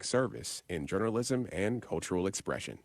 public service in journalism and cultural expression.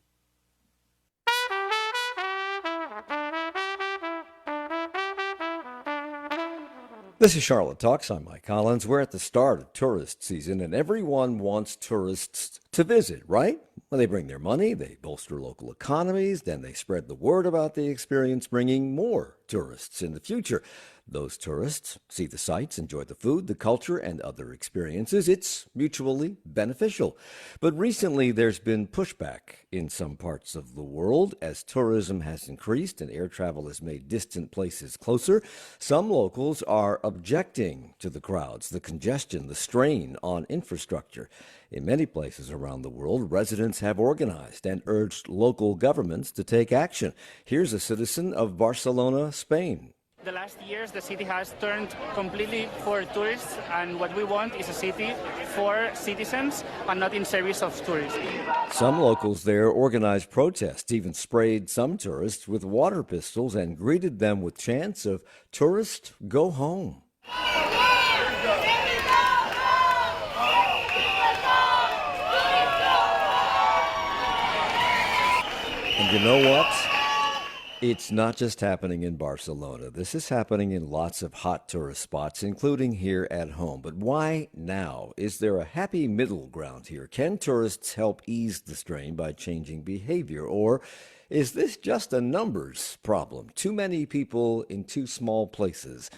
This is Charlotte Talks. I'm Mike Collins. We're at the start of tourist season, and everyone wants tourists to visit, right? Well, they bring their money, they bolster local economies, then they spread the word about the experience, bringing more tourists in the future. Those tourists see the sights, enjoy the food, the culture, and other experiences. It's mutually beneficial. But recently, there's been pushback in some parts of the world as tourism has increased and air travel has made distant places closer. Some locals are objecting to the crowds, the congestion, the strain on infrastructure. In many places around the world, residents have organized and urged local governments to take action. Here's a citizen of Barcelona, Spain. The last years, the city has turned completely for tourists, and what we want is a city for citizens and not in service of tourists. Some locals there organized protests, even sprayed some tourists with water pistols and greeted them with chants of "Tourist, go home." And you know what? It's not just happening in Barcelona. This is happening in lots of hot tourist spots, including here at home. But why now? Is there a happy middle ground here? Can tourists help ease the strain by changing behavior? Or is this just a numbers problem? Too many people in too small places.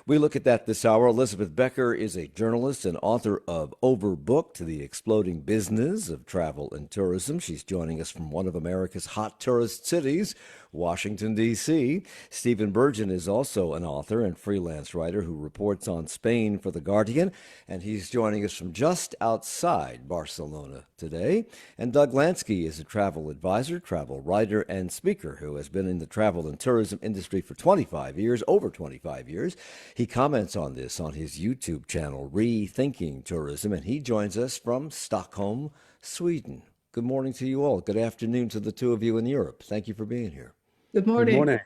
We look at that this hour. Elizabeth Becker is a journalist and author of Overbooked, The Exploding Business of Travel and Tourism. She's joining us from one of America's hot tourist cities, Washington, D.C. Stephen Burgen is also an author and freelance writer who reports on Spain for The Guardian, and he's joining us from just outside Barcelona today. And Doug Lansky is a travel advisor, travel writer, and speaker who has been in the travel and tourism industry for 25 years, over 25 years. He comments on this on his YouTube channel, Rethinking Tourism, and he joins us from Stockholm, Sweden. Good morning to you all. Good afternoon to the two of you in Europe. Thank you for being here. Good morning. Good morning.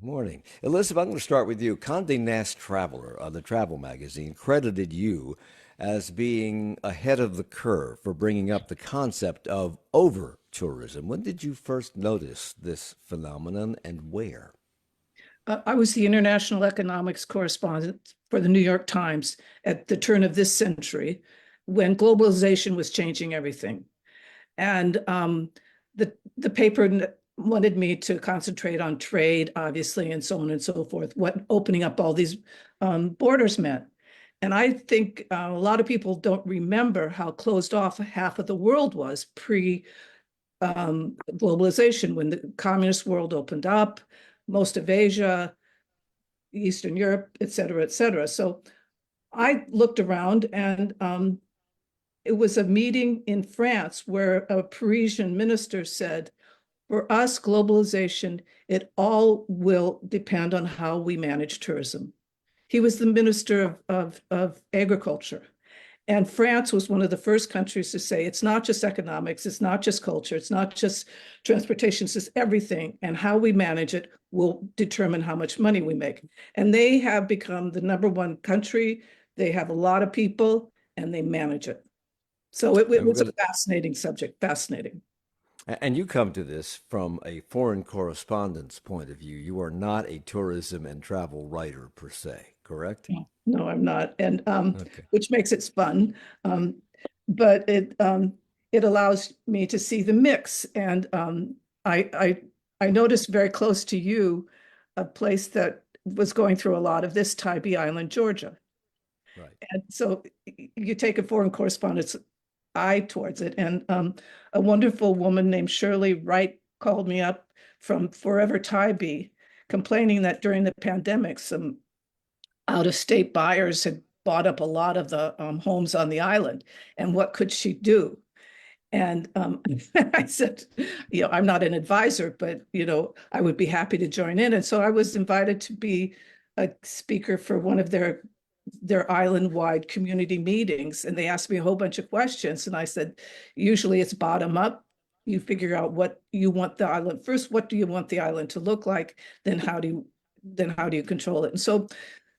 Morning. Elizabeth, I'm going to start with you. Condé Nast Traveler, the travel magazine, credited you as being ahead of the curve for bringing up the concept of over-tourism. When did you first notice this phenomenon and where? I was the international economics correspondent for the New York Times at the turn of this century when globalization was changing everything. And the paper wanted me to concentrate on trade, obviously, and so on and so forth, what opening up all these borders meant. And I think a lot of people don't remember how closed off half of the world was pre-globalization, when the communist world opened up, most of Asia, Eastern Europe, et cetera, et cetera. So I looked around, and it was a meeting in France where a Parisian minister said, for us, globalization, it all will depend on how we manage tourism. He was the minister of agriculture. And France was one of the first countries to say, it's not just economics, it's not just culture, it's not just transportation, it's just everything. And how we manage it will determine how much money we make. And they have become the #1 country. They have a lot of people and they manage it. So it was a fascinating subject, fascinating. And you come to this from a foreign correspondent's point of view. You are not a tourism and travel writer per se, correct? No, I'm not, and which makes it fun. But it allows me to see the mix. And I noticed very close to you a place that was going through a lot of this, Tybee Island, Georgia. Right. And so you take a foreign correspondent's eye towards it. And a wonderful woman named Shirley Wright called me up from Forever Tybee, complaining that during the pandemic, some out-of-state buyers had bought up a lot of the homes on the island, and what could she do? And I said, I'm not an advisor, but, I would be happy to join in. And so I was invited to be a speaker for one of their island-wide community meetings. And they asked me a whole bunch of questions. And I said, usually it's bottom up. You figure out what you want the island first. What do you want the island to look like? Then how do you control it? And so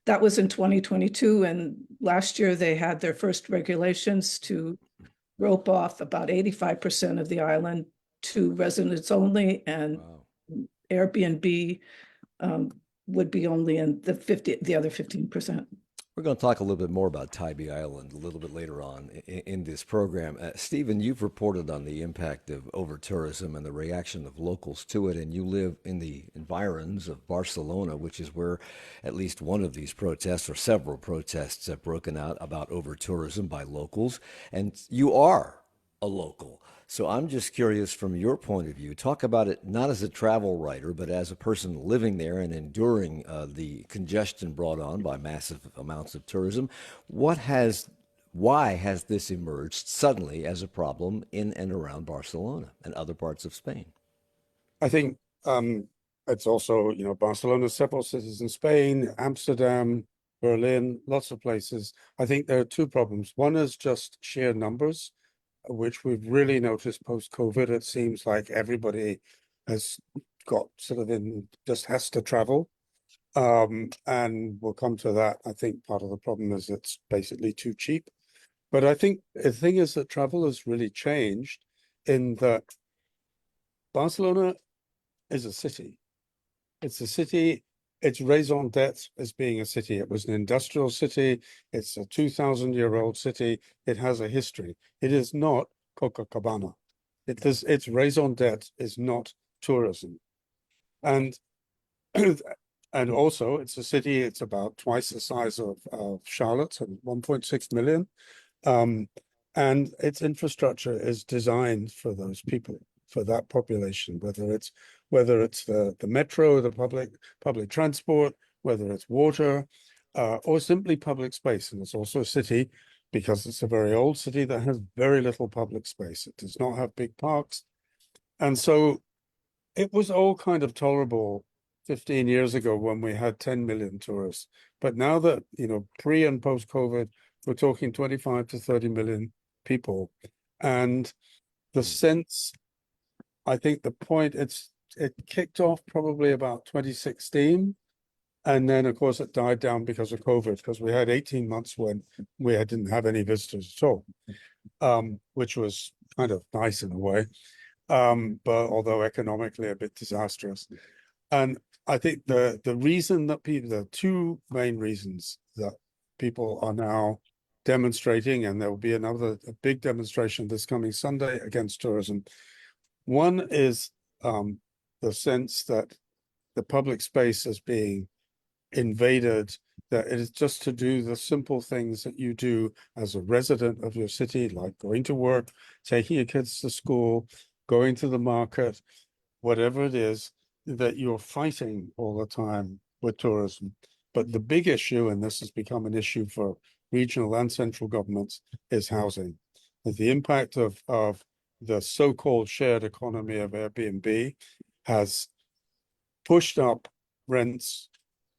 that was in 2022. And last year they had their first regulations to rope off about 85% of the island to residents only, and Airbnb would be only in the other 15%. We're going to talk a little bit more about Tybee Island a little bit later on in this program. Stephen, you've reported on the impact of over-tourism and the reaction of locals to it, and you live in the environs of Barcelona, which is where at least one of these protests or several protests have broken out about over-tourism by locals, and you are a local. So I'm just curious from your point of view, talk about it not as a travel writer, but as a person living there and enduring the congestion brought on by massive amounts of tourism. Why has this emerged suddenly as a problem in and around Barcelona and other parts of Spain? I think it's also, Barcelona, several cities in Spain, Amsterdam, Berlin, lots of places. I think there are two problems. One is just sheer numbers, which we've really noticed post-COVID. It seems like everybody has got just has to travel. And we'll come to that. I think part of the problem is it's basically too cheap. But I think the thing is that travel has really changed in that Barcelona is a city. It's a city. Its raison d'etre as being a city. It was an industrial city. It's a 2,000-year-old city. It has a history. It is not Copacabana. Its raison d'etre is not tourism. And and also it's a city, it's about twice the size of Charlotte, 1.6 million. And its infrastructure is designed for those people, for that population, whether it's the metro, the public transport, whether it's water, or simply public space. And it's also a city, because it's a very old city, that has very little public space. It does not have big parks. And so it was all kind of tolerable 15 years ago when we had 10 million tourists. But now that, pre and post-COVID, we're talking 25 to 30 million people. And the sense, I think the point, it kicked off probably about 2016. And then, of course, it died down because of COVID, because we had 18 months when we didn't have any visitors at all, which was kind of nice in a way, but although economically a bit disastrous. And I think the reason that the two main reasons that people are now demonstrating, and there will be a big demonstration this coming Sunday against tourism. One is the sense that the public space is being invaded, that it is just to do the simple things that you do as a resident of your city, like going to work, taking your kids to school, going to the market, whatever it is, that you're fighting all the time with tourism. But the big issue, and this has become an issue for regional and central governments, is housing. The impact of the so-called shared economy of Airbnb has pushed up rents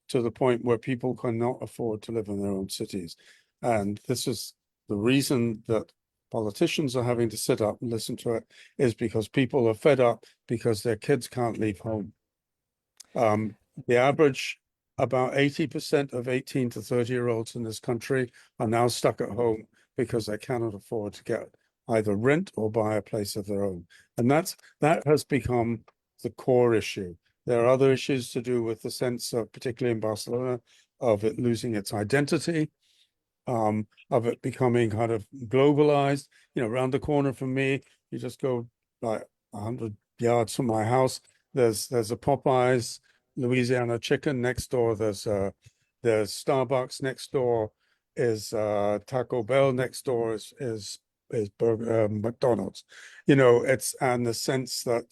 to the point where people cannot afford to live in their own cities. And this is the reason that politicians are having to sit up and listen to it, is because people are fed up because their kids can't leave home. The average, about 80% of 18 to 30-year-olds in this country are now stuck at home because they cannot afford to get either rent or buy a place of their own. And that has become the core issue. There are other issues to do with the sense of, particularly in Barcelona, of it losing its identity, of it becoming kind of globalized. Around the corner from me, you just go like 100 yards from my house, there's a Popeyes, Louisiana Chicken. Next door, there's Starbucks. Next door is Taco Bell. Next door is Burger, McDonald's. It's, and the sense that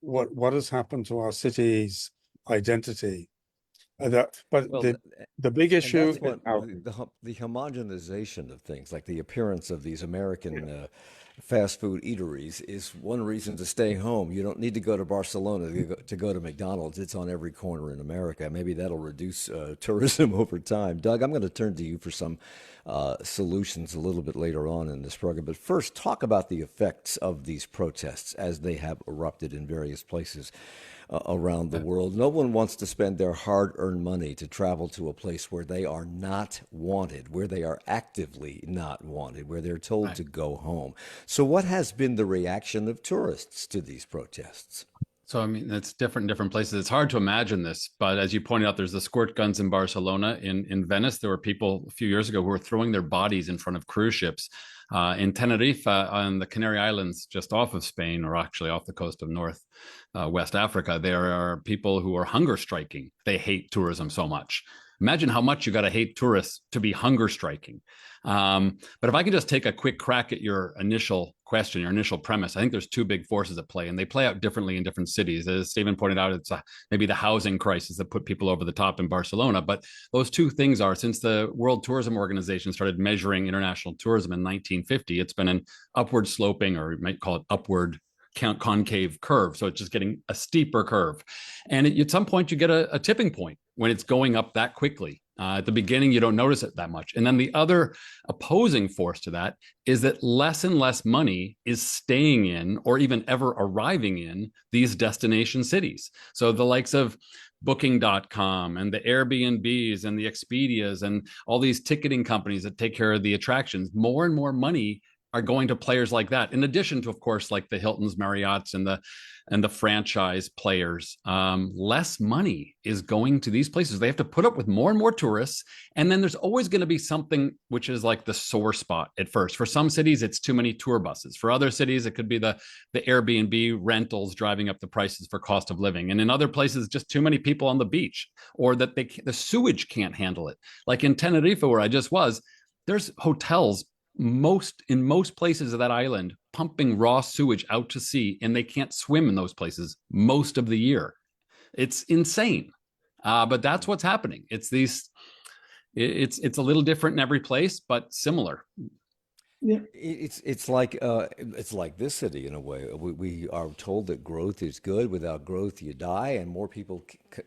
what has happened to our city's identity. The big issue is the homogenization of things, like the appearance of these American fast food eateries, is one reason to stay home. You don't need to go to Barcelona to go to McDonald's. It's on every corner in America. Maybe that'll reduce tourism over time. Doug, I'm going to turn to you for some solutions a little bit later on in this program. But first, talk about the effects of these protests as they have erupted in various places around the world. No one wants to spend their hard-earned money to travel to a place where they are not wanted, where they are actively not wanted, where they're told to go home. So what has been the reaction of tourists to these protests? So, I mean, it's different in different places. It's hard to imagine this, but as you pointed out, there's the squirt guns in Barcelona. In Venice, there were people a few years ago who were throwing their bodies in front of cruise ships. In Tenerife, on the Canary Islands, just off of Spain, or actually off the coast of West Africa, there are people who are hunger striking. They hate tourism so much. Imagine how much you got to hate tourists to be hunger striking. But if I could just take a quick crack at your initial question, your initial premise, I think there's two big forces at play, and they play out differently in different cities. As Stephen pointed out, it's maybe the housing crisis that put people over the top in Barcelona. But those two things are, since the World Tourism Organization started measuring international tourism in 1950, it's been an upward sloping, or you might call it upward concave curve. So it's just getting a steeper curve. And at some point, you get a tipping point when it's going up that quickly. At the beginning, you don't notice it that much. And then the other opposing force to that is that less and less money is staying in, or even ever arriving in, these destination cities. So the likes of Booking.com and the Airbnbs and the Expedias and all these ticketing companies that take care of the attractions, more and more money are going to players like that, in addition to, of course, like the Hiltons, Marriotts, and the franchise players. Less money is going to these places. They have to put up with more and more tourists. And then there's always going to be something which is like the sore spot at first. For some cities, it's too many tour buses. For other cities, it could be the Airbnb rentals driving up the prices for cost of living. And in other places, just too many people on the beach, or that the sewage can't handle it. Like in Tenerife, where I just was, there's hotels in most places of that island pumping raw sewage out to sea, and they can't swim in those places most of the year. It's insane. But that's what's happening. It's a little different in every place, but similar. Yeah. It's like this city in a way. We are told that growth is good. Without growth, you die, and more people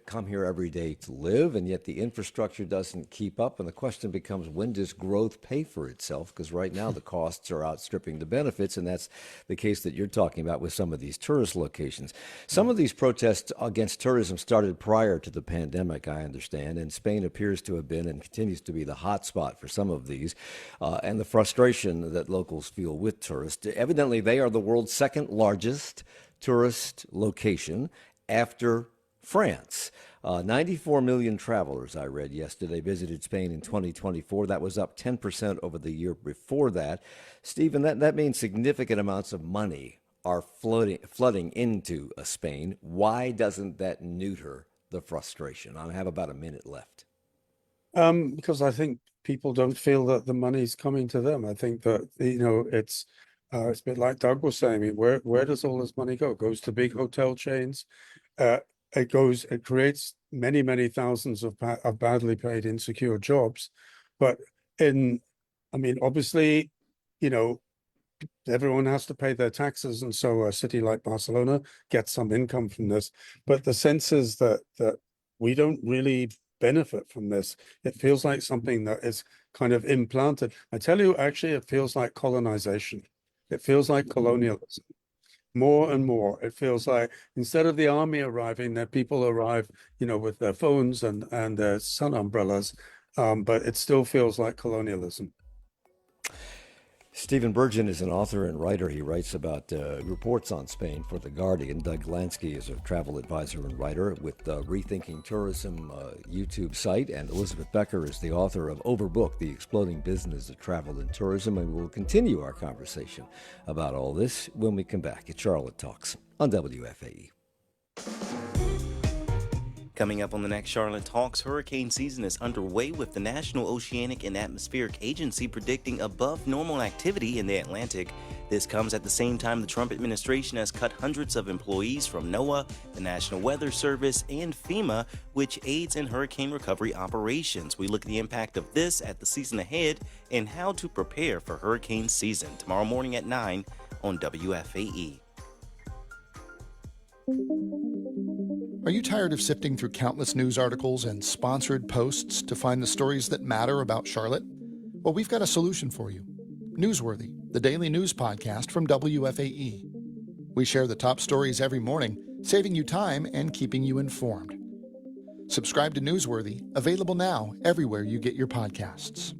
come here every day to live, and yet the infrastructure doesn't keep up. And the question becomes, when does growth pay for itself? Because right now the costs are outstripping the benefits, and that's the case that you're talking about with some of these tourist locations. Some of these protests against tourism started prior to the pandemic, I understand, and Spain appears to have been and continues to be the hot spot for some of these, and the frustration that locals feel with tourists. Evidently, they are the world's second largest tourist location after France. 94 million travelers, I read yesterday, visited Spain in 2024. That was up 10% over the year before that. Stephen, that means significant amounts of money are flooding into Spain. Why doesn't that neuter the frustration? I have about a minute left. Because I think people don't feel that the money's coming to them. I think that, it's a bit like Doug was saying. I mean, where does all this money go? It goes to big hotel chains. It creates many thousands of badly paid, insecure jobs. But obviously, everyone has to pay their taxes, and so a city like Barcelona gets some income from this. But the sense is that we don't really benefit from this. It feels like something that is kind of implanted. I tell you, actually, it feels like colonization. It feels like colonialism. More and more, it feels like instead of the army arriving, that people arrive, with their phones and their sun umbrellas. But it still feels like colonialism. Stephen Burgen is an author and writer. He writes about reports on Spain for The Guardian. Doug Lansky is a travel advisor and writer with Rethinking Tourism YouTube site. And Elizabeth Becker is the author of Overbooked, The Exploding Business of Travel and Tourism. And we'll continue our conversation about all this when we come back at Charlotte Talks on WFAE. Coming up on the next Charlotte Talks, hurricane season is underway with the National Oceanic and Atmospheric Agency predicting above normal activity in the Atlantic. This comes at the same time the Trump administration has cut hundreds of employees from NOAA, the National Weather Service, and FEMA, which aids in hurricane recovery operations. We look at the impact of this at the season ahead and how to prepare for hurricane season tomorrow morning at 9 on WFAE. Are you tired of sifting through countless news articles and sponsored posts to find the stories that matter about Charlotte? Well, we've got a solution for you. Newsworthy, the daily news podcast from WFAE. We share the top stories every morning, saving you time and keeping you informed. Subscribe to Newsworthy, available now everywhere you get your podcasts.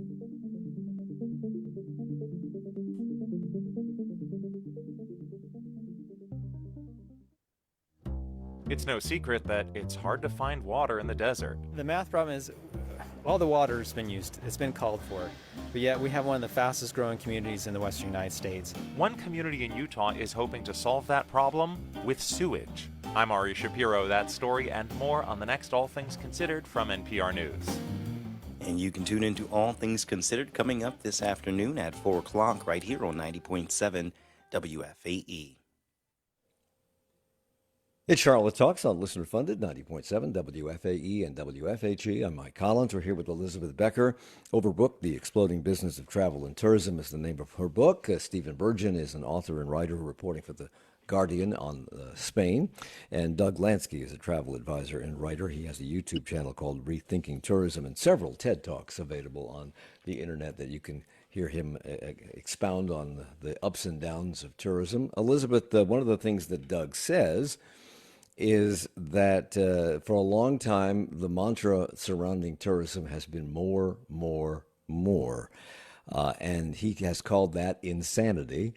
It's no secret that it's hard to find water in the desert. The math problem is all the water's been used, it's been called for, but yet we have one of the fastest growing communities in the western United States. One community in Utah is hoping to solve that problem with sewage. I'm Ari Shapiro. That story and more on the next All Things Considered from NPR News. And you can tune into All Things Considered coming up this afternoon at 4 o'clock right here on 90.7 WFAE. It's Charlotte Talks on listener-funded 90.7 WFAE and WFHE. I'm Mike Collins. We're here with Elizabeth Becker. Overbooked, The Exploding Business of Travel and Tourism is the name of her book. Stephen Burgen is an author and writer reporting for The Guardian on Spain. And Doug Lansky is a travel advisor and writer. He has a YouTube channel called Rethinking Tourism and several TED Talks available on the internet that you can hear him expound on the ups and downs of tourism. Elizabeth, one of the things that Doug says is that for a long time, the mantra surrounding tourism has been more, more, more. And he has called that insanity.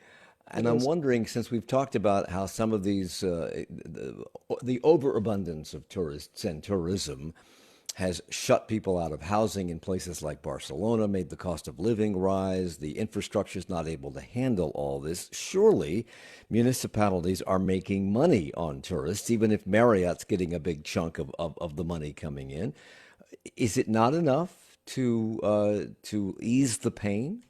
And I'm wondering, since we've talked about how some of these, the overabundance of tourists and tourism has shut people out of housing in places like Barcelona, made the cost of living rise, the infrastructure is not able to handle all this. Surely municipalities are making money on tourists, even if Marriott's getting a big chunk of the money coming in. Is it not enough to ease the pain?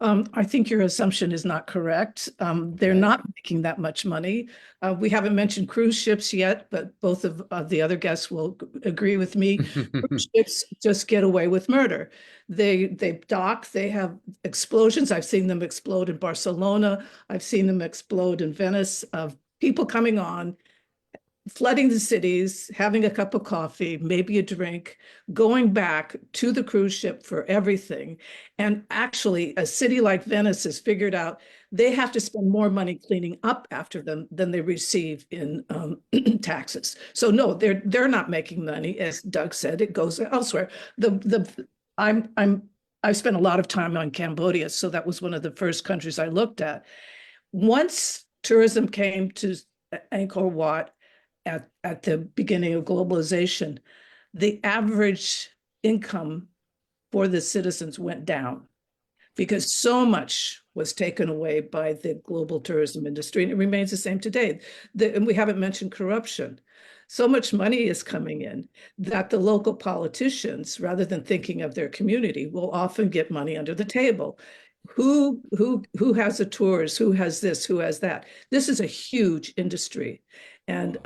I think your assumption is not correct. They're not making that much money. We haven't mentioned cruise ships yet, but both of the other guests will agree with me. Cruise ships just get away with murder. They dock, they have explosions. I've seen them explode in Barcelona. I've seen them explode in Venice, of people coming on, flooding the cities, having a cup of coffee, maybe a drink, going back to the cruise ship for everything. And actually, a city like Venice has figured out they have to spend more money cleaning up after them than they receive in taxes. So no, they're not making money. As Doug said, it goes elsewhere. I've spent a lot of time on Cambodia, so that was one of the first countries I looked at. Once tourism came to Angkor Wat, at the beginning of globalization, the average income for the citizens went down because so much was taken away by the global tourism industry, and it remains the same today. And we haven't mentioned corruption. So much money is coming in that the local politicians, rather than thinking of their community, will often get money under the table. Who has the tours? Who has this? Who has that? This is a huge industry. And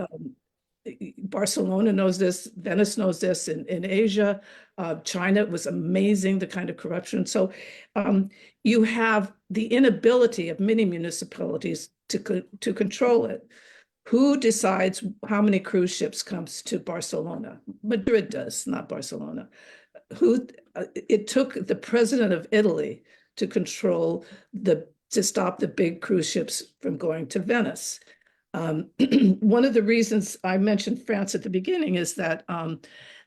Barcelona knows this, Venice knows this, in Asia, China was amazing, the kind of corruption. So you have the inability of many municipalities to control it. Who decides how many cruise ships comes to Barcelona? Madrid does, not Barcelona. It took the president of Italy to control to stop the big cruise ships from going to Venice. One of the reasons I mentioned France at the beginning is that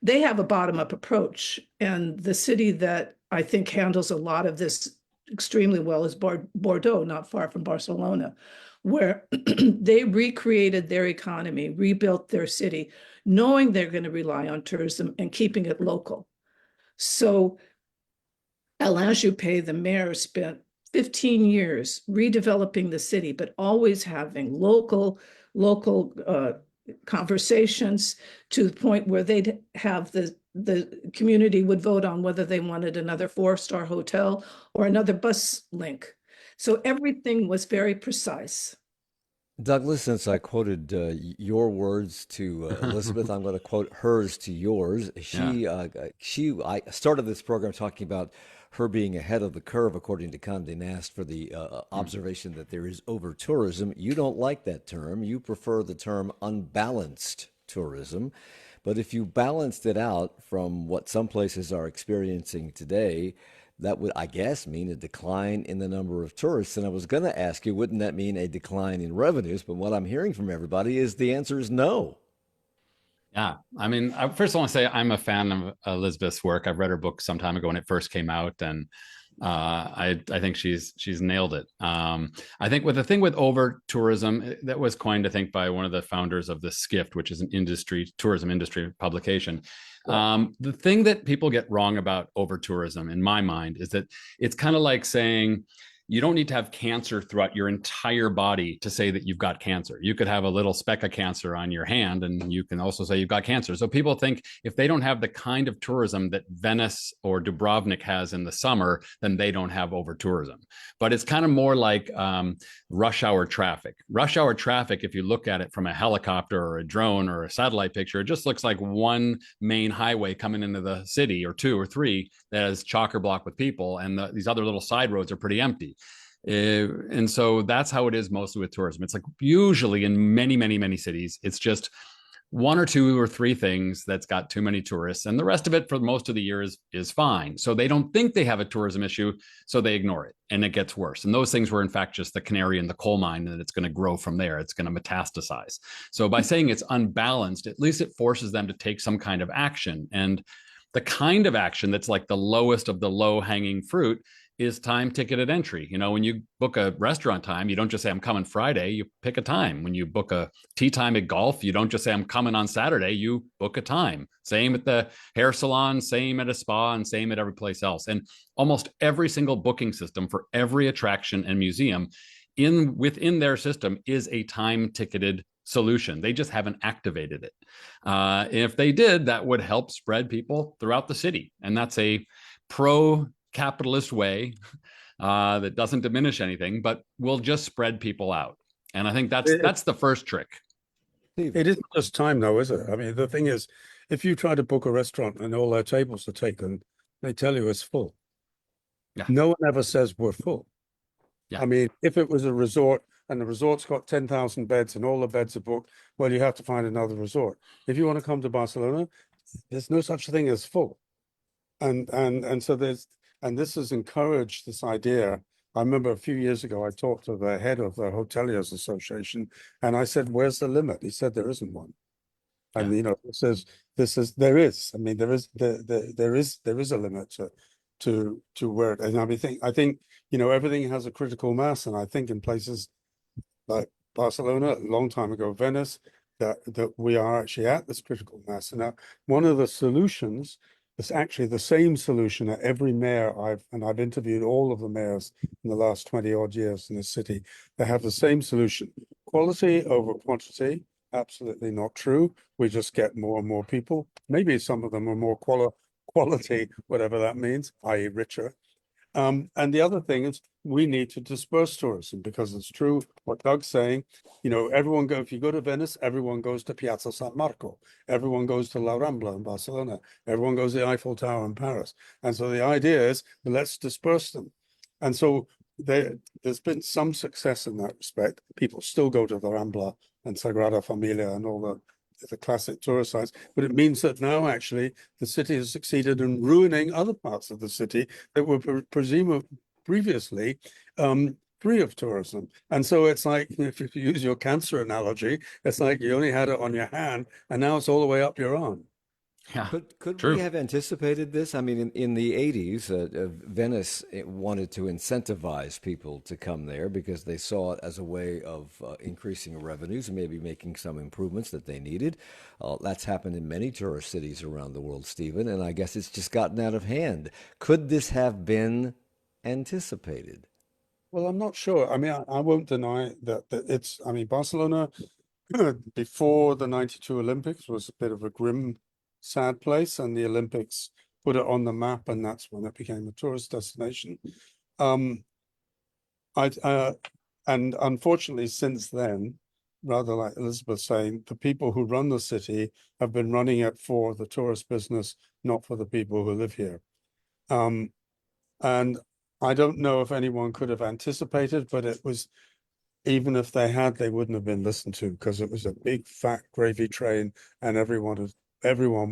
they have a bottom-up approach, and the city that I think handles a lot of this extremely well is Bordeaux, not far from Barcelona, where they recreated their economy, rebuilt their city, knowing they're going to rely on tourism and keeping it local. So Alain Juppé, the mayor, spent 15 years redeveloping the city, but always having local conversations to the point where they'd have the community would vote on whether they wanted another 4-star hotel or another bus link. So everything was very precise. Douglas, since I quoted your words to Elizabeth, I'm going to quote hers to yours. I started this program talking about her being ahead of the curve, according to Condé Nast, for the observation that there is over-tourism. You don't like that term. You prefer the term unbalanced tourism. But if you balanced it out from what some places are experiencing today, that would, I guess, mean a decline in the number of tourists. And I was going to ask you, wouldn't that mean a decline in revenues? But what I'm hearing from everybody is the answer is no. Yeah, I mean, first I want to say I'm a fan of Elizabeth's work. I've read her book some time ago when it first came out, and I think she's nailed it. I think with the thing with over tourism, that was coined, I think, by one of the founders of the Skift, which is an tourism industry publication. The thing that people get wrong about over tourism, in my mind, is that it's kind of like saying you don't need to have cancer throughout your entire body to say that you've got cancer. You could have a little speck of cancer on your hand, and you can also say you've got cancer. So people think if they don't have the kind of tourism that Venice or Dubrovnik has in the summer, then they don't have over tourism. But it's kind of more like rush hour traffic. Rush hour traffic, if you look at it from a helicopter or a drone or a satellite picture, it just looks like one main highway coming into the city, or two or three, that is chock or block with people, and these other little side roads are pretty empty. And so that's how it is mostly with tourism. It's like usually in many, many, many cities, it's just one or two or three things that's got too many tourists, and the rest of it for most of the year is fine. So they don't think they have a tourism issue, so they ignore it, and it gets worse. And those things were in fact just the canary in the coal mine, and it's going to grow from there. It's going to metastasize. So by saying it's unbalanced, at least it forces them to take some kind of action. And the kind of action that's like the lowest of the low hanging fruit is time ticketed entry. You know, when you book a restaurant time, you don't just say, I'm coming Friday, you pick a time. When you book a tea time at golf, you don't just say, I'm coming on Saturday, you book a time. Same at the hair salon, same at a spa, and same at every place else. And almost every single booking system for every attraction and museum within their system is a time ticketed solution. They just haven't activated it. If they did, that would help spread people throughout the city. And that's a pro-capitalist way that doesn't diminish anything, but will just spread people out. And I think that's the first trick. It isn't just time, though, is it? I mean, the thing is, if you try to book a restaurant and all their tables are taken, they tell you it's full. Yeah. No one ever says we're full. Yeah. I mean, if it was a resort and the resort's got 10,000 beds and all the beds are booked, well, you have to find another resort. If you want to come to Barcelona, there's no such thing as full. And so this has encouraged this idea. I remember a few years ago, I talked to the head of the Hoteliers Association, and I said, where's the limit? He said, there isn't one. And, you know, there is. I mean, there is a limit to where it, and I think, you know, everything has a critical mass. And I think in places like Barcelona, a long time ago, Venice, that we are actually at this critical mass. And now one of the solutions, it's actually the same solution at every mayor I've interviewed all of the mayors in the last 20 odd years in the city. They have the same solution. Quality over quantity, absolutely not true. We just get more and more people. Maybe some of them are more quality, whatever that means, i.e. richer. And the other thing is we need to disperse tourism, because it's true what Doug's saying. You know, if you go to Venice, everyone goes to Piazza San Marco. Everyone goes to La Rambla in Barcelona. Everyone goes to the Eiffel Tower in Paris. And so the idea is, let's disperse them. And so there's been some success in that respect. People still go to the Rambla and Sagrada Familia and all the classic tourist sites, but it means that now actually the city has succeeded in ruining other parts of the city that were presumably previously free of tourism. And so it's like, if you use your cancer analogy, it's like you only had it on your hand and now it's all the way up your arm. Yeah, Could true. we have anticipated this? I mean, in the 80s, Venice wanted to incentivize people to come there because they saw it as a way of increasing revenues and maybe making some improvements that they needed. That's happened in many tourist cities around the world, Stephen, and I guess it's just gotten out of hand. Could this have been anticipated? Well, I'm not sure. I mean, I won't deny that it's, I mean, Barcelona before the 92 Olympics was a bit of a grim, sad place, and the Olympics put it on the map, and that's when it became a tourist destination. And unfortunately, since then, rather like Elizabeth saying, the people who run the city have been running it for the tourist business, not for the people who live here. And I don't know if anyone could have anticipated, but it was, even if they had, they wouldn't have been listened to, because it was a big fat gravy train and everyone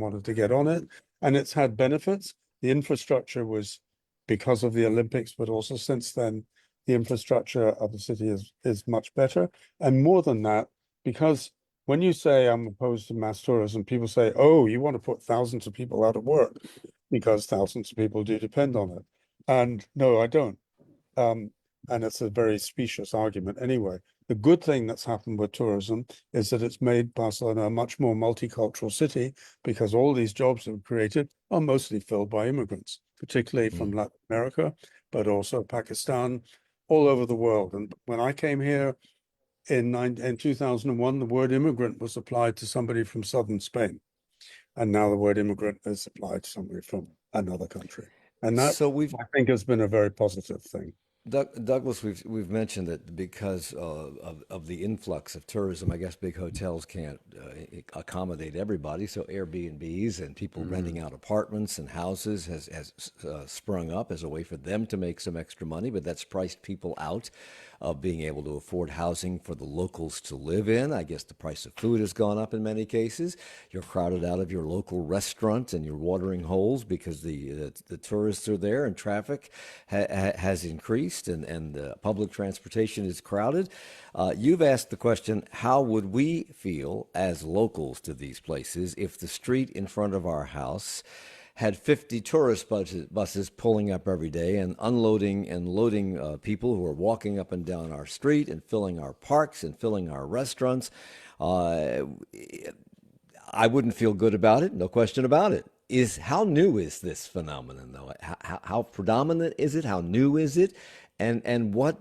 wanted to get on it, and it's had benefits. The infrastructure was because of the Olympics, but also since then, the infrastructure of the city is much better. And more than that, because when you say I'm opposed to mass tourism, people say, oh, you want to put thousands of people out of work because thousands of people do depend on it. And no, I don't. And it's a very specious argument anyway. The good thing that's happened with tourism is that it's made Barcelona a much more multicultural city, because all these jobs that were created are mostly filled by immigrants, particularly from Latin America, but also Pakistan, all over the world. And when I came here in 2001, the word immigrant was applied to somebody from southern Spain. And now the word immigrant is applied to somebody from another country. And that, I think, has been a very positive thing. Douglas, we've mentioned that because of the influx of tourism, I guess big hotels can't accommodate everybody. So Airbnbs and people renting out apartments and houses has sprung up as a way for them to make some extra money, but that's priced people out of being able to afford housing for the locals to live in. I guess the price of food has gone up in many cases. You're crowded out of your local restaurant and your watering holes because the tourists are there, and traffic has increased, and public transportation is crowded. You've asked the question, how would we feel as locals to these places if the street in front of our house had 50 tourist buses pulling up every day and unloading and loading people who are walking up and down our street and filling our parks and filling our restaurants? I wouldn't feel good about it, no question about it. How new is this phenomenon, though? How predominant is it? How new is it? And what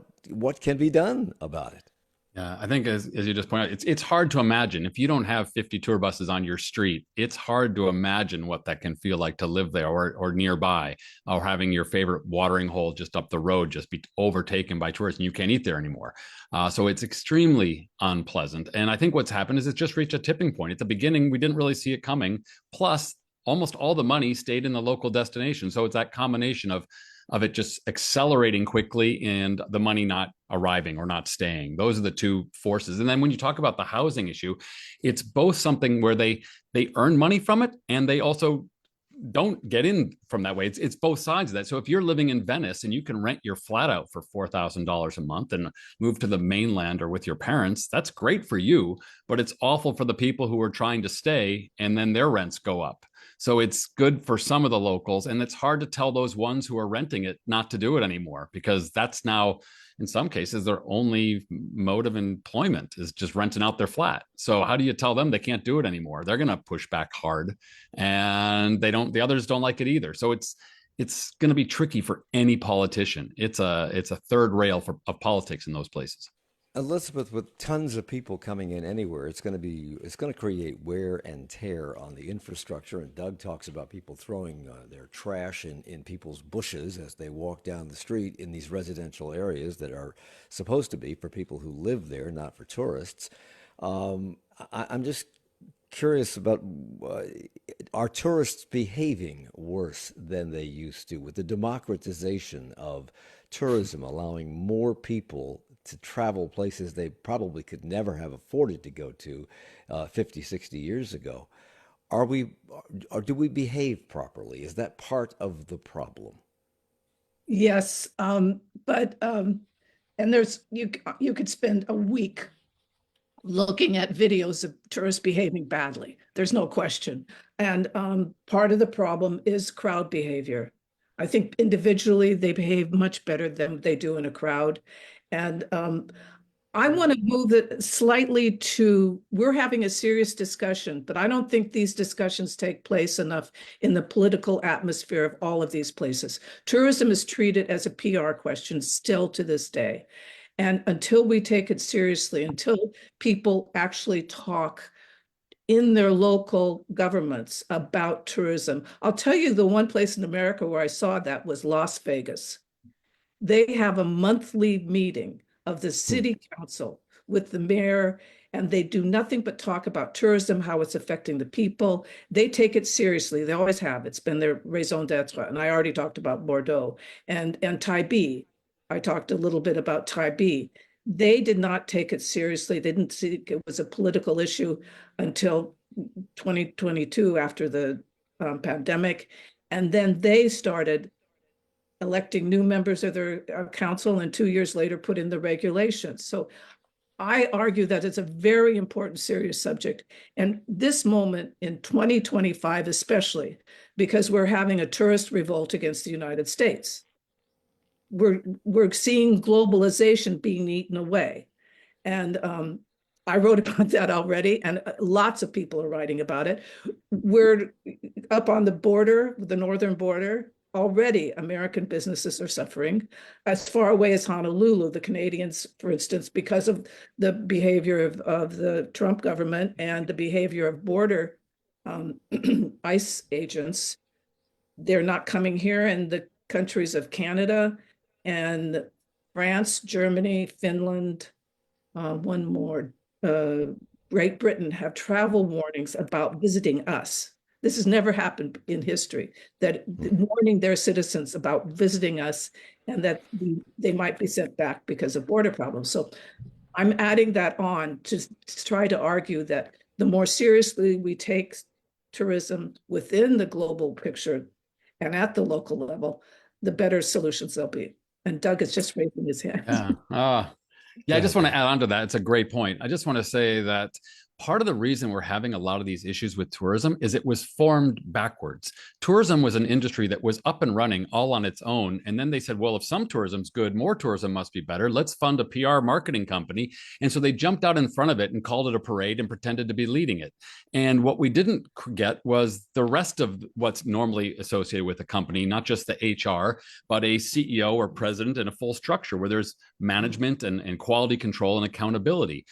can be done about it? Yeah, I think as you just pointed out, it's hard to imagine if you don't have 50 tour buses on your street. It's hard to imagine what that can feel like to live there or nearby, or having your favorite watering hole just up the road just be overtaken by tourists and you can't eat there anymore. So it's extremely unpleasant. And I think what's happened is it's just reached a tipping point. At the beginning, we didn't really see it coming. Plus, almost all the money stayed in the local destination. So it's that combination of it just accelerating quickly and the money not arriving or not staying. Those are the two forces. And then when you talk about the housing issue, it's both something where they earn money from it and they also don't get in from that way. It's both sides of that. So if you're living in Venice and you can rent your flat out for $4,000 a month and move to the mainland or with your parents, that's great for you, but it's awful for the people who are trying to stay and then their rents go up. So it's good for some of the locals, and it's hard to tell those ones who are renting it not to do it anymore, because that's now, in some cases, their only mode of employment is just renting out their flat. So how do you tell them they can't do it anymore? They're going to push back hard, and the others don't like it either. So it's going to be tricky for any politician. It's a third rail of politics in those places. Elizabeth, with tons of people coming in anywhere, it's going to create wear and tear on the infrastructure. And Doug talks about people throwing their trash in people's bushes as they walk down the street in these residential areas that are supposed to be for people who live there, not for tourists. I'm just curious about, are tourists behaving worse than they used to with the democratization of tourism, allowing more people to travel places they probably could never have afforded to go to 50, 60 years ago? Or do we behave properly? Is that part of the problem? Yes, but and there's you could spend a week looking at videos of tourists behaving badly. There's no question. And part of the problem is crowd behavior. I think individually they behave much better than they do in a crowd. And I want to move it slightly to, we're having a serious discussion, but I don't think these discussions take place enough in the political atmosphere of all of these places. Tourism is treated as a PR question still to this day. And until we take it seriously, until people actually talk in their local governments about tourism. I'll tell you, the one place in America where I saw that was Las Vegas. They have a monthly meeting of the city council with the mayor, and they do nothing but talk about tourism, how it's affecting the people. They take it seriously. They always have. It's been their raison d'etre. And I already talked about Bordeaux and Taibi. I talked a little bit about Taibi. They did not take it seriously. They didn't see it was a political issue until 2022 after the pandemic. And then they started electing new members of their council, and 2 years later put in the regulations. So I argue that it's a very important, serious subject. And this moment in 2025, especially because we're having a tourist revolt against the United States. We're seeing globalization being eaten away. And I wrote about that already, and lots of people are writing about it. We're up on the border, the northern border. Already, American businesses are suffering. As far away as Honolulu, the Canadians, for instance, because of the behavior of the Trump government and the behavior of border ICE agents, they're not coming here. And the countries of Canada and France, Germany, Finland, one more, Great Britain have travel warnings about visiting us. This has never happened in history, that warning their citizens about visiting us and that they might be sent back because of border problems. So I'm adding that on to try to argue that the more seriously we take tourism within the global picture and at the local level, the better solutions there'll be. And Doug is just raising his hand. Yeah, I just want to add on to that. It's a great point. I just want to say that part of the reason we're having a lot of these issues with tourism is it was formed backwards. Tourism was an industry that was up and running all on its own. And then they said, well, if some tourism's good, more tourism must be better. Let's fund a PR marketing company. And so they jumped out in front of it and called it a parade and pretended to be leading it. And what we didn't get was the rest of what's normally associated with a company, not just the HR, but a CEO or president and a full structure where there's management and quality control and accountability.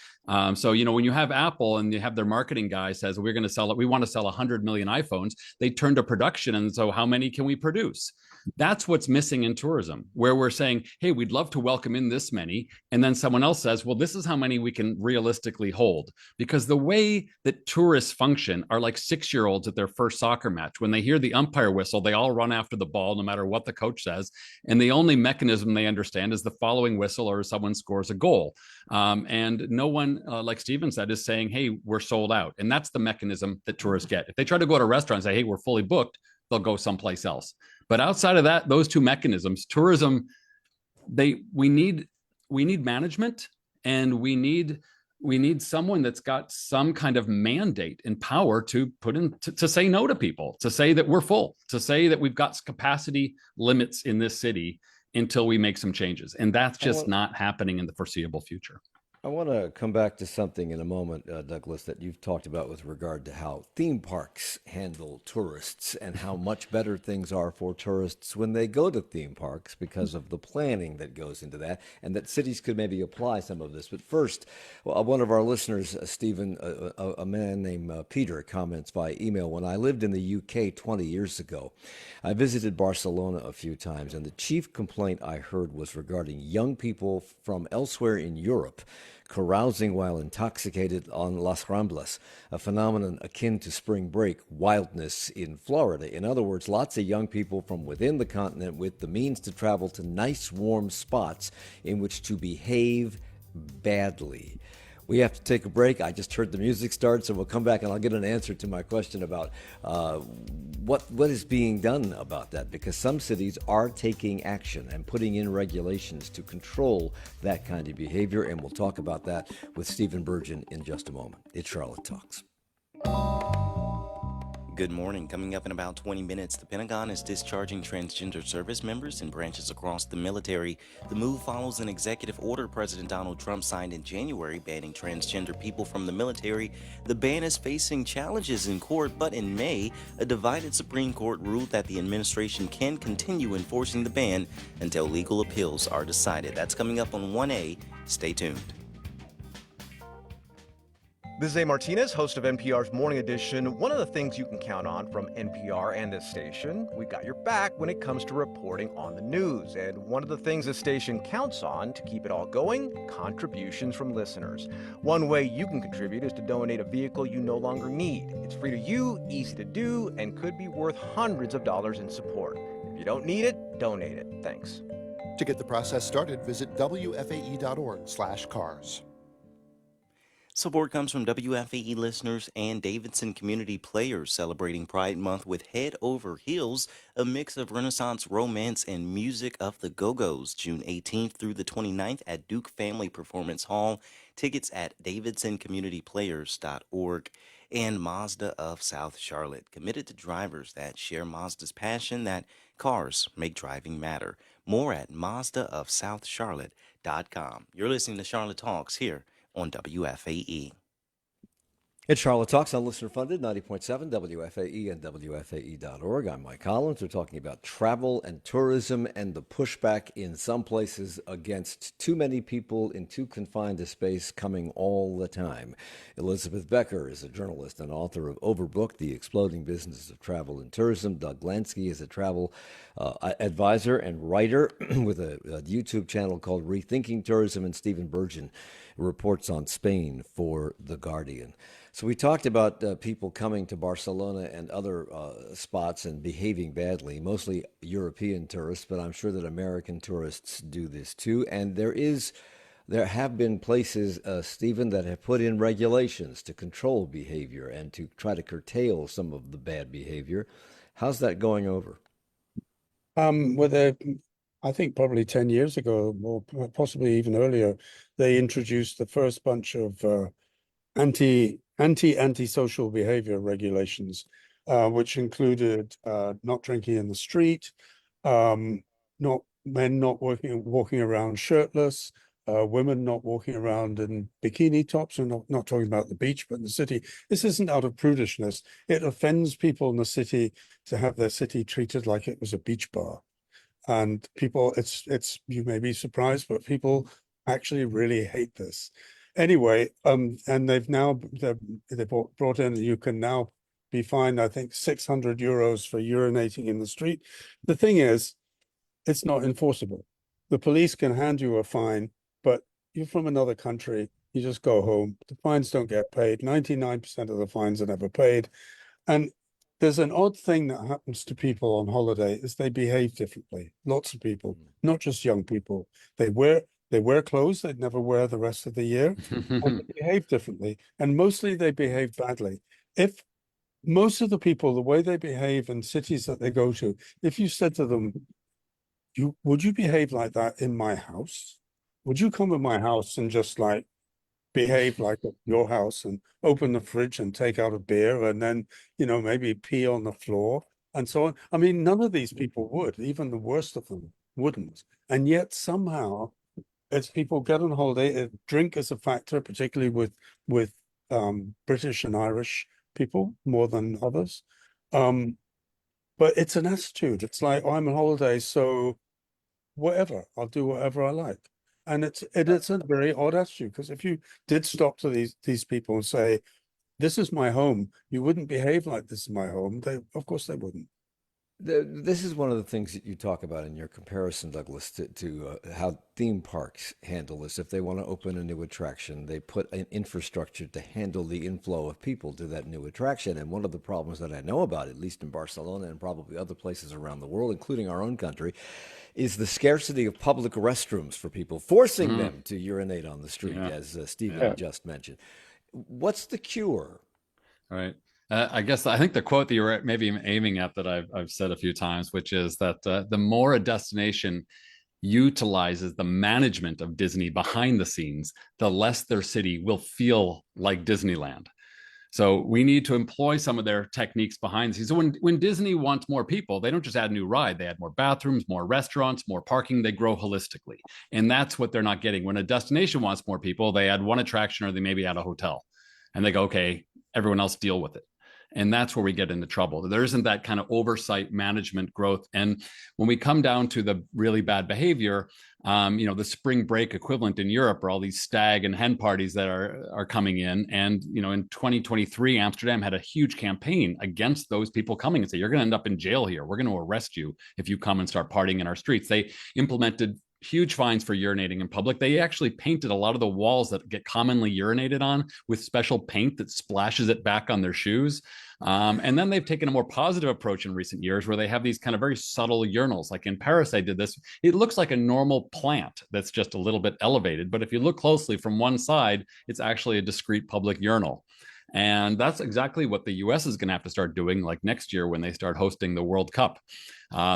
So, when you have Apple and you have their marketing guy says, we want to sell 100 million iPhones, they turn to production. And so how many can we produce? That's what's missing in tourism, where we're saying, hey, we'd love to welcome in this many. And then someone else says, well, this is how many we can realistically hold. Because the way that tourists function are like 6-year-olds at their first soccer match. When they hear the umpire whistle, they all run after the ball, no matter what the coach says. And the only mechanism they understand is the following whistle or someone scores a goal. And no one, like Stephen said, is saying, hey, we're sold out. And that's the mechanism that tourists get. If they try to go to a restaurant and say, hey, we're fully booked, they'll go someplace else. But outside of that, those two mechanisms, tourism, we need management, and we need someone that's got some kind of mandate and power to put in to say no to people, to say that we're full, to say that we've got capacity limits in this city until we make some changes. And that's just not happening in the foreseeable future. I want to come back to something in a moment, Douglas, that you've talked about with regard to how theme parks handle tourists and how much better things are for tourists when they go to theme parks because of the planning that goes into that, and that cities could maybe apply some of this. But first, one of our listeners, Stephen, a man named Peter, comments by email, when I lived in the UK 20 years ago, I visited Barcelona a few times, and the chief complaint I heard was regarding young people from elsewhere in Europe carousing while intoxicated on Las Ramblas, a phenomenon akin to spring break wildness in Florida. In other words, lots of young people from within the continent with the means to travel to nice, warm spots in which to behave badly. We have to take a break. I just heard the music start, so we'll come back and I'll get an answer to my question about what is being done about that, because some cities are taking action and putting in regulations to control that kind of behavior, and we'll talk about that with Stephen Burgen in just a moment. It's Charlotte Talks. Good morning. Coming up in about 20 minutes, the Pentagon is discharging transgender service members in branches across the military. The move follows an executive order President Donald Trump signed in January banning transgender people from the military. The ban is facing challenges in court, but in May, a divided Supreme Court ruled that the administration can continue enforcing the ban until legal appeals are decided. That's coming up on 1A. Stay tuned. This is A. Martinez, host of NPR's Morning Edition. One of the things you can count on from NPR and this station, we got your back when it comes to reporting on the news. And one of the things this station counts on to keep it all going, contributions from listeners. One way you can contribute is to donate a vehicle you no longer need. It's free to you, easy to do, and could be worth hundreds of dollars in support. If you don't need it, donate it. Thanks. To get the process started, visit WFAE.org/cars. Support comes from WFAE listeners and Davidson community players celebrating Pride Month with Head Over Heels, a mix of Renaissance romance and music of the Go-Go's, June 18th through the 29th at Duke Family Performance Hall. Tickets at davidsоncommunityplayers.org. And Mazda of South Charlotte, committed to drivers that share Mazda's passion that cars make driving matter. More at mazdaofsouthcharlotte.com. You're listening to Charlotte Talks here on WFAE. It's Charlotte Talks on Listener Funded, 90.7 WFAE and WFAE.org. I'm Mike Collins. We're talking about travel and tourism and the pushback in some places against too many people in too confined a space coming all the time. Elizabeth Becker is a journalist and author of Overbooked, The Exploding Business of Travel and Tourism. Doug Lansky is a travel advisor and writer with a YouTube channel called Rethinking Tourism, and Stephen Burgen reports on Spain for The Guardian. So we talked about people coming to Barcelona and other spots and behaving badly, mostly European tourists, but I'm sure that American tourists do this too. And there have been places, Stephen, that have put in regulations to control behavior and to try to curtail some of the bad behavior. How's that going over? I think probably 10 years ago, or possibly even earlier, they introduced the first bunch of antisocial behavior regulations, which included not drinking in the street, men not walking around shirtless, women not walking around in bikini tops. And not talking about the beach, but in the city. This isn't out of prudishness. It offends people in the city to have their city treated like it was a beach bar. And people, you may be surprised, but people actually really hate this. Anyway, and they've brought in that you can now be fined, I think, 600 euros for urinating in the street. The thing is, it's not enforceable. The police can hand you a fine, but you're from another country, you just go home. The fines don't get paid. 99% of the fines are never paid. And there's an odd thing that happens to people on holiday is they behave differently. Lots of people, not just young people. They wear clothes they'd never wear the rest of the year, and they behave differently. And mostly they behave badly. If most of the people, the way they behave in cities that they go to, if you said to them, would you behave like that in my house? Would you come in my house and just like behave like at your house and open the fridge and take out a beer and then, maybe pee on the floor and so on? I mean, none of these people would, even the worst of them wouldn't. And yet somehow, as people get on holiday, drink is a factor, particularly with British and Irish people more than others. But it's an attitude. It's like, I'm on holiday, so whatever, I'll do whatever I like. And it's a very odd attitude, because if you did stop to these people and say, this is my home, you wouldn't behave like this is my home. Of course they wouldn't. This is one of the things that you talk about in your comparison, Douglas, to how theme parks handle this. If they want to open a new attraction, they put an infrastructure to handle the inflow of people to that new attraction. And one of the problems that I know about, at least in Barcelona and probably other places around the world, including our own country, is the scarcity of public restrooms for people, forcing them to urinate on the street, as Stephen just mentioned. What's the cure? All right. I think the quote that you were maybe aiming at that I've said a few times, which is that the more a destination utilizes the management of Disney behind the scenes, the less their city will feel like Disneyland. So we need to employ some of their techniques behind the scenes. So when Disney wants more people, they don't just add a new ride. They add more bathrooms, more restaurants, more parking. They grow holistically. And that's what they're not getting. When a destination wants more people, they add one attraction, or they maybe add a hotel. And they go, okay, everyone else deal with it. And that's where we get into trouble. There isn't that kind of oversight, management, growth. And when we come down to the really bad behavior, the spring break equivalent in Europe are all these stag and hen parties that are coming in. And, in 2023, Amsterdam had a huge campaign against those people coming and say, you're going to end up in jail here. We're going to arrest you if you come and start partying in our streets. They implemented huge fines for urinating in public. They actually painted a lot of the walls that get commonly urinated on with special paint that splashes it back on their shoes. And then they've taken a more positive approach in recent years where they have these kind of very subtle urinals. Like in Paris, they did this. It looks like a normal plant that's just a little bit elevated. But if you look closely from one side, it's actually a discrete public urinal. And that's exactly what the US is going to have to start doing, like next year when they start hosting the World Cup.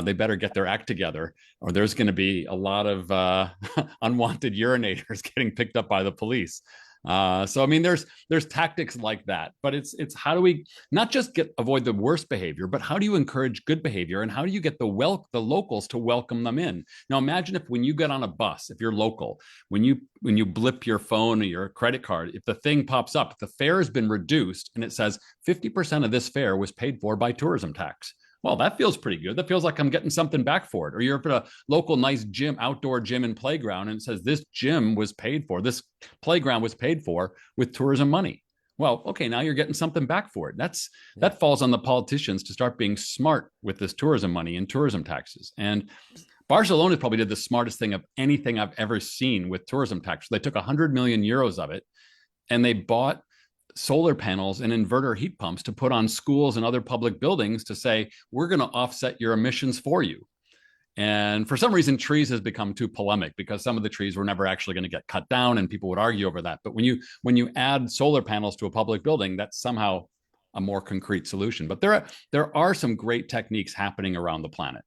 They better get their act together, or there's going to be a lot of unwanted urinators getting picked up by the police. So I mean, there's tactics like that, but it's how do we not just avoid the worst behavior, but how do you encourage good behavior, and how do you get the locals to welcome them in? Now imagine if when you get on a bus, if you're local, when you blip your phone or your credit card, if the thing pops up, the fare has been reduced, and it says 50% of this fare was paid for by tourism tax. Well, that feels pretty good. That feels like I'm getting something back for it. Or you're at a local nice gym, outdoor gym and playground, and it says this gym was paid for, this playground was paid for with tourism money. Well, okay, now you're getting something back for it. That falls on the politicians to start being smart with this tourism money and tourism taxes. And Barcelona probably did the smartest thing of anything I've ever seen with tourism tax. They took 100 million euros of it, and they bought solar panels and inverter heat pumps to put on schools and other public buildings to say, we're going to offset your emissions for you. And for some reason, trees has become too polemic because some of the trees were never actually going to get cut down, and people would argue over that. But when you add solar panels to a public building, that's somehow a more concrete solution. But there are some great techniques happening around the planet.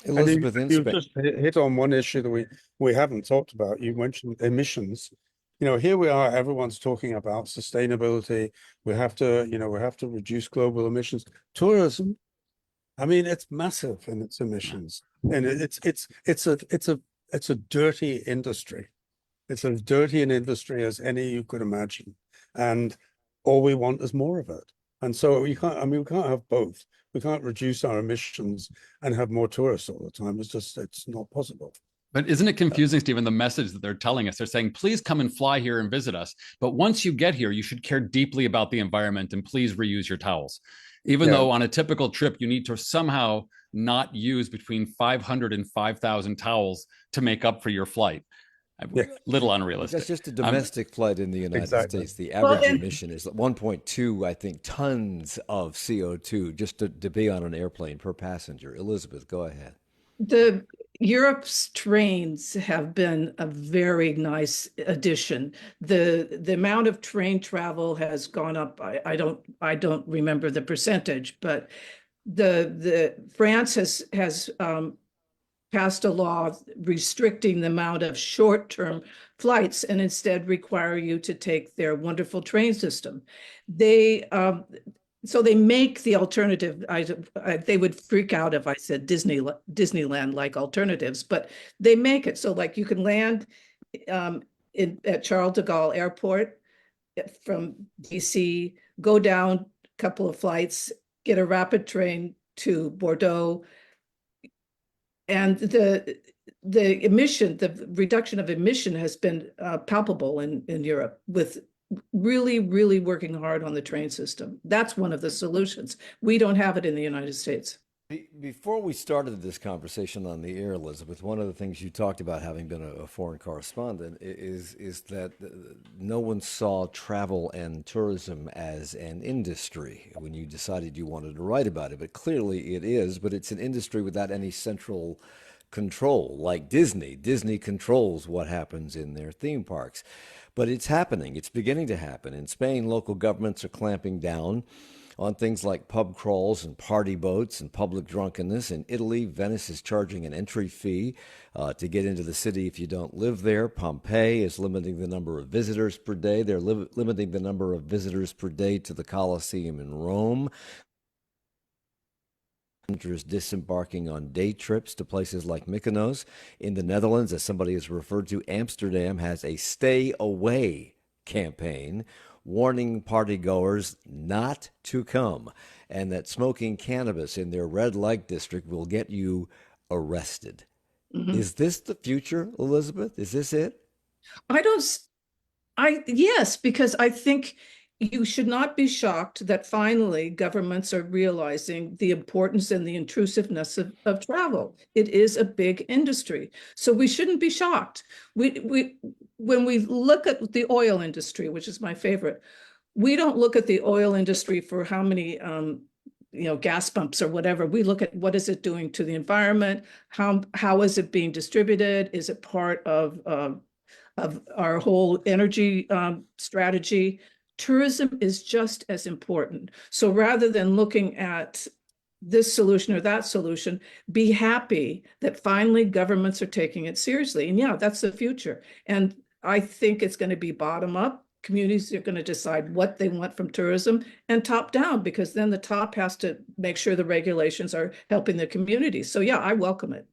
Elizabeth, you just hit on one issue that we haven't talked about. You mentioned emissions. Here we are, everyone's talking about sustainability. We have to reduce global emissions. Tourism, I mean, it's massive in its emissions. And it's a dirty industry. It's as dirty an industry as any you could imagine. And all we want is more of it. And so we can't have both. We can't reduce our emissions and have more tourists all the time. It's not possible. But isn't it confusing, Stephen, the message that they're telling us? They're saying, please come and fly here and visit us. But once you get here, you should care deeply about the environment and please reuse your towels. Even though on a typical trip, you need to somehow not use between 500 and 5,000 towels to make up for your flight. Little unrealistic. That's just a domestic flight in the United States. The average emission is 1.2, I think, tons of CO2 just to be on an airplane per passenger. Elizabeth, go ahead. Europe's trains have been a very nice addition. The amount of train travel has gone up. I don't remember the percentage, but the France has passed a law restricting the amount of short-term flights and instead require you to take their wonderful train system. So they make the alternative. They would freak out if I said Disneyland-like alternatives, but they make it so like you can land at Charles de Gaulle Airport from DC, go down a couple of flights, get a rapid train to Bordeaux, and the reduction of emission has been palpable in Europe with really, really working hard on the train system. That's one of the solutions. We don't have it in the United States. Before we started this conversation on the air, Elizabeth, one of the things you talked about, having been a foreign correspondent, is that no one saw travel and tourism as an industry when you decided you wanted to write about it. But clearly it is, but it's an industry without any central control, like Disney. Disney controls what happens in their theme parks. But it's happening. It's beginning to happen. In Spain, local governments are clamping down on things like pub crawls and party boats and public drunkenness. In Italy, Venice is charging an entry fee to get into the city if you don't live there. Pompeii is limiting the number of visitors per day. They're limiting the number of visitors per day to the Colosseum in Rome. Is disembarking on day trips to places like Mykonos. In the Netherlands, as somebody has referred to, Amsterdam has a stay away campaign warning partygoers not to come, and that smoking cannabis in their red light district will get you arrested. Mm-hmm. Is this the future, Elizabeth? Is this it? Yes, because I think you should not be shocked that finally governments are realizing the importance and the intrusiveness of travel. It is a big industry. So we shouldn't be shocked. When we look at the oil industry, which is my favorite, we don't look at the oil industry for how many gas pumps or whatever. We look at what is it doing to the environment, how is it being distributed, is it part of our whole energy strategy. Tourism is just as important. So rather than looking at this solution or that solution, be happy that finally governments are taking it seriously. And yeah, that's the future. And I think it's going to be bottom up. Communities are going to decide what they want from tourism, and top down, because then the top has to make sure the regulations are helping the community. So yeah, I welcome it.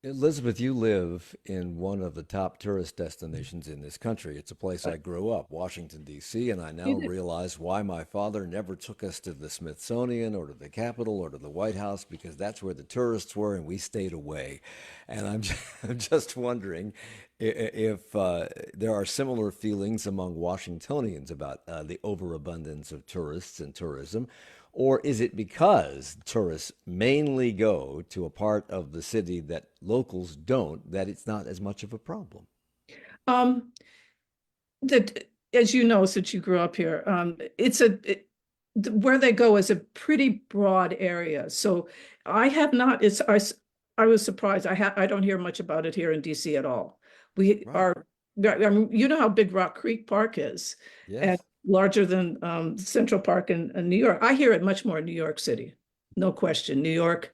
Elizabeth, you live in one of the top tourist destinations in this country. It's a place I grew up, Washington, D.C., and I now realize why my father never took us to the Smithsonian or to the Capitol or to the White House, because that's where the tourists were and we stayed away. And I'm just wondering if there are similar feelings among Washingtonians about the overabundance of tourists and tourism. Or is it because tourists mainly go to a part of the city that locals don't, that it's not as much of a problem? That, as you know, since you grew up here, where they go is a pretty broad area. So I have not. I was surprised. I don't hear much about it here in DC at all. We are. I mean, you know how big Rock Creek Park is. Yes. And larger than Central Park in New York. I hear it much more in New York City, no question. New York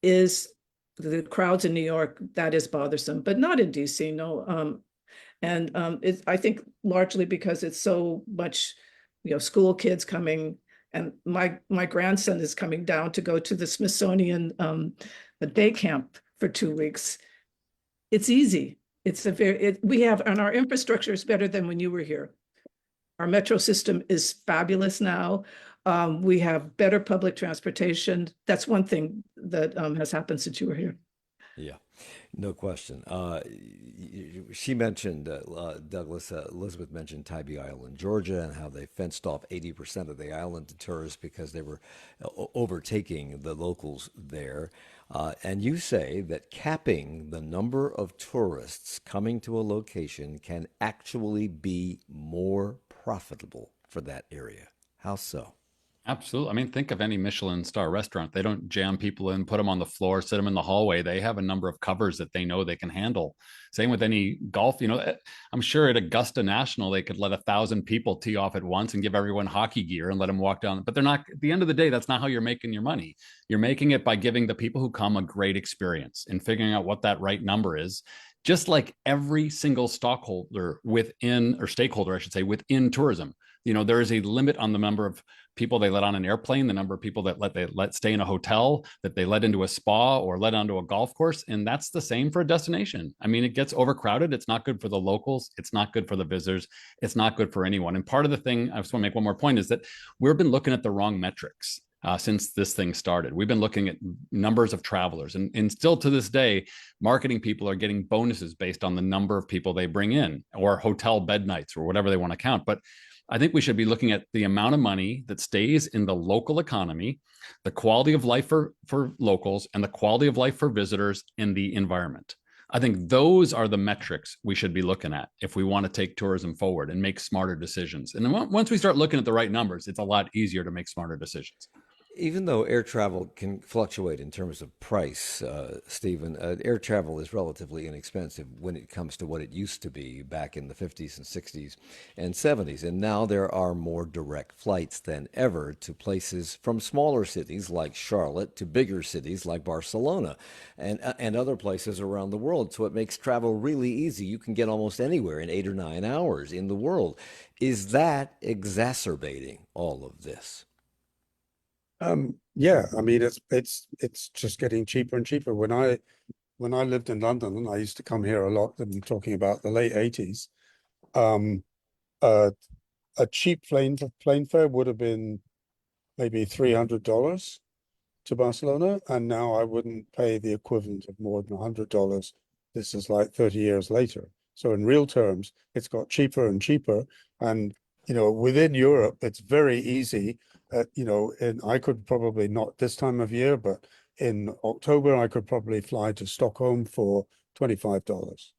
is, the crowds in New York, that is bothersome, but not in DC, no. I think largely because it's so much, school kids coming, and my grandson is coming down to go to the Smithsonian day camp for 2 weeks. It's easy. And our infrastructure is better than when you were here. Our metro system is fabulous now. We have better public transportation. That's one thing that has happened since you were here. Yeah, no question. She mentioned, Elizabeth mentioned Tybee Island, Georgia, and how they fenced off 80% of the island to tourists because they were overtaking the locals there. And you say that capping the number of tourists coming to a location can actually be more profitable for that area. How so? Absolutely. I mean, think of any Michelin star restaurant. They don't jam people in, put them on the floor, sit them in the hallway. They have a number of covers that they know they can handle. Same with any golf. I'm sure at Augusta National, they could let 1,000 people tee off at once and give everyone hockey gear and let them walk down. But they're not, at the end of the day, that's not how you're making your money. You're making it by giving the people who come a great experience and figuring out what that right number is. Just like every single stakeholder within tourism, there is a limit on the number of people they let on an airplane, the number of people that they let stay in a hotel, that they let into a spa or let onto a golf course. And that's the same for a destination. I mean, it gets overcrowded. It's not good for the locals. It's not good for the visitors. It's not good for anyone. And part of the thing, I just want to make one more point, is that we've been looking at the wrong metrics. Since this thing started, we've been looking at numbers of travelers, and still to this day, marketing people are getting bonuses based on the number of people they bring in, or hotel bed nights, or whatever they want to count. But I think we should be looking at the amount of money that stays in the local economy, the quality of life for locals, and the quality of life for visitors in the environment. I think those are the metrics we should be looking at if we want to take tourism forward and make smarter decisions. And then once we start looking at the right numbers, it's a lot easier to make smarter decisions. Even though air travel can fluctuate in terms of price, Stephen, air travel is relatively inexpensive when it comes to what it used to be back in the 50s and 60s and 70s. And now there are more direct flights than ever to places from smaller cities like Charlotte to bigger cities like Barcelona and other places around the world. So it makes travel really easy. You can get almost anywhere in 8 or 9 hours in the world. Is that exacerbating all of this? Yeah, I mean, it's just getting cheaper and cheaper. When I lived in London, and I used to come here a lot, I'm talking about the late 80s, a cheap plane fare would have been maybe $300 to Barcelona, and now I wouldn't pay the equivalent of more than $100. This is like 30 years later. So in real terms, it's got cheaper and cheaper, and within Europe, it's very easy. And I could probably, not this time of year, but in October, I could probably fly to Stockholm for $25,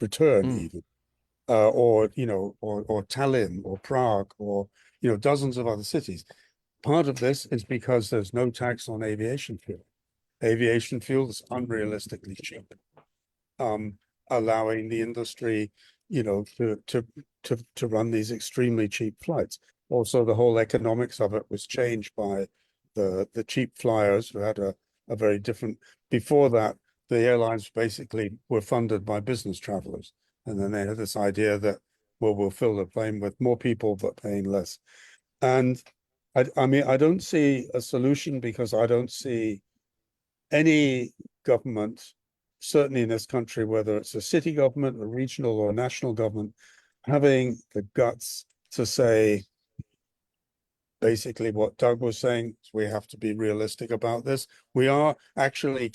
return even, or Tallinn or Prague or, dozens of other cities. Part of this is because there's no tax on aviation fuel. Aviation fuel is unrealistically cheap, allowing the industry, to run these extremely cheap flights. Also, the whole economics of it was changed by the cheap flyers who had a very different. Before that, the airlines basically were funded by business travelers, and then they had this idea that, well, we'll fill the plane with more people but paying less. And I mean, I don't see a solution because I don't see any government, certainly in this country, whether it's a city government, a regional or national government, having the guts to say basically what Doug was saying. We have to be realistic about this. We are actually,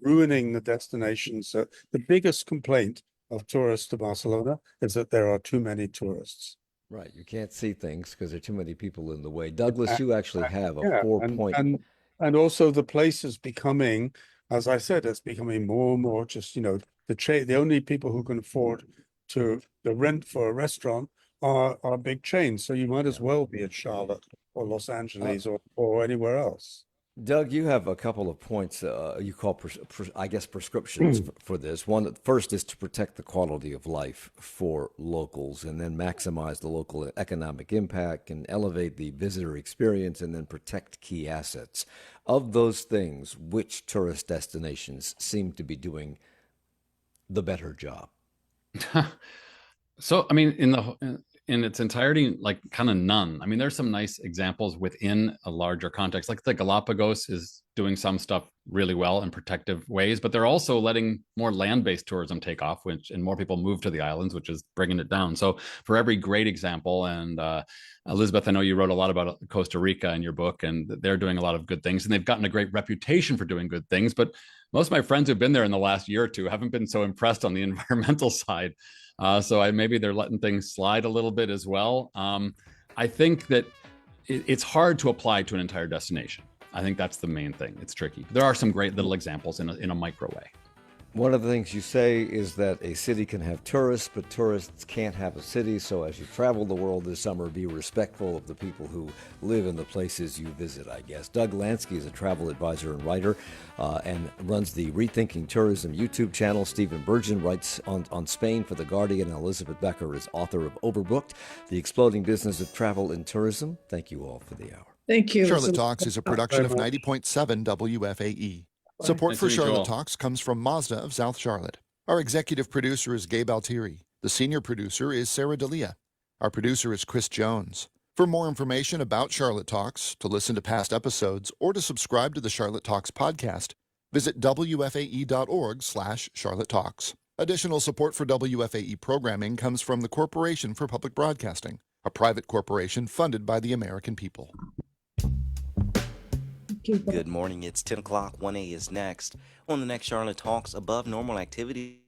ruining the destinations. The biggest complaint of tourists to Barcelona is that there are too many tourists. Right. You can't see things because there are too many people in the way. Douglas, you actually have a Yeah, 4-point. and also the place is becoming, as I said, it's becoming more and more just, the only people who can afford the rent for a restaurant are big chains. So you might as well be at Charlotte or Los Angeles or anywhere else. Doug, you have a couple of points you call, I guess, prescriptions for this. One, first is to protect the quality of life for locals and then maximize the local economic impact and elevate the visitor experience and then protect key assets. Of those things, which tourist destinations seem to be doing the better job? So, I mean, in its entirety, like kind of none. I mean, there's some nice examples within a larger context, like the Galapagos is doing some stuff really well in protective ways, but they're also letting more land-based tourism take off, and more people move to the islands, which is bringing it down. So for every great example, and Elizabeth, I know you wrote a lot about Costa Rica in your book, and they're doing a lot of good things, and they've gotten a great reputation for doing good things. But most of my friends who've been there in the last year or two haven't been so impressed on the environmental side. So maybe they're letting things slide a little bit as well. I think that it's hard to apply to an entire destination. I think that's the main thing. It's tricky. There are some great little examples in a micro way. One of the things you say is that a city can have tourists, but tourists can't have a city. So as you travel the world this summer, be respectful of the people who live in the places you visit, I guess. Doug Lansky is a travel advisor and writer and runs the Rethinking Tourism YouTube channel. Stephen Burgen writes on Spain for The Guardian, and Elizabeth Becker is author of Overbooked, The Exploding Business of Travel and Tourism. Thank you all for the hour. Thank you. Charlotte Talks is a production of 90.7 WFAE. Support for Charlotte Talks comes from Mazda of South Charlotte. Our executive producer is Gabe Altieri. The senior producer is Sarah D'Elia. Our producer is Chris Jones. For more information about Charlotte Talks, to listen to past episodes, or to subscribe to the Charlotte Talks podcast, visit wfae.org/Charlotte Talks. Additional support for WFAE programming comes from the Corporation for Public Broadcasting, a private corporation funded by the American people. Good morning. It's 10 o'clock. 1A is next. On the next Charlotte Talks, above normal activity.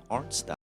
Art style.